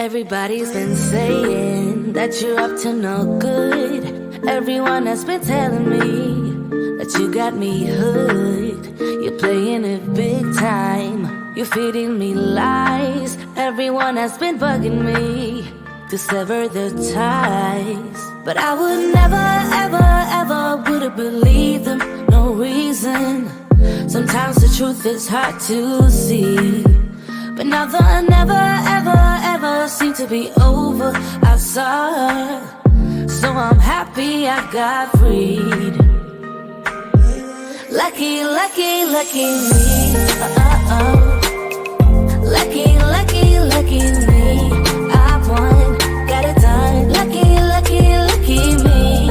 Everybody's been saying that you're up to no good. Everyone has been telling me that you got me hooked. You're playing it big time. You're feeding me lies. Everyone has been bugging me to sever the ties. But I would never, ever, ever would have believed them. No reason. Sometimes the truth is hard to see. But now the never, ever, ever seem to be over. I saw her, so I'm happy I got freed. Lucky, lucky, lucky me. Lucky, lucky, lucky me. I won, got it done. Lucky, lucky, lucky me.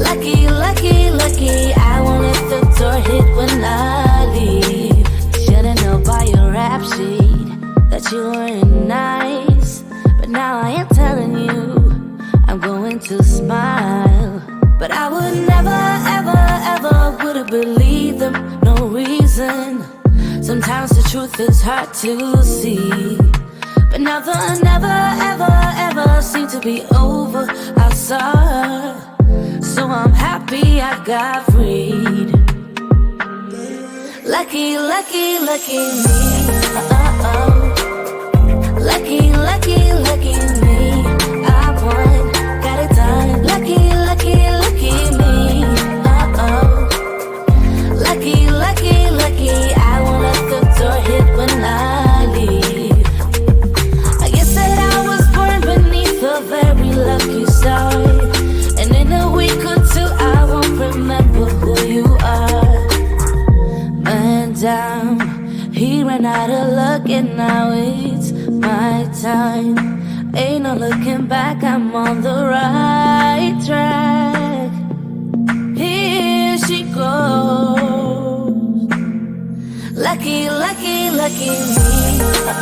Lucky, lucky, lucky. I won't let the door hit when I leave. Should've known by your rap sheet that you weren't nice. But now I am telling you, I'm going to smile. But I would never, ever, ever would have believed them. No reason. Sometimes the truth is hard to see. But now the never, ever, ever seem to be over. I saw her, so I'm happy I got freed. Lucky, lucky, lucky me. Lucky, lucky, lucky me. I won, got it done. Lucky, lucky, lucky me. Lucky, lucky, lucky. I won't let the door hit when I leave. I guess that I was born beneath a very lucky star. And in a week or two I won't remember who you are. Man down, he ran out of luck and now it's my time. Ain't no looking back, I'm on the right track. Here she goes. Lucky, lucky, lucky me.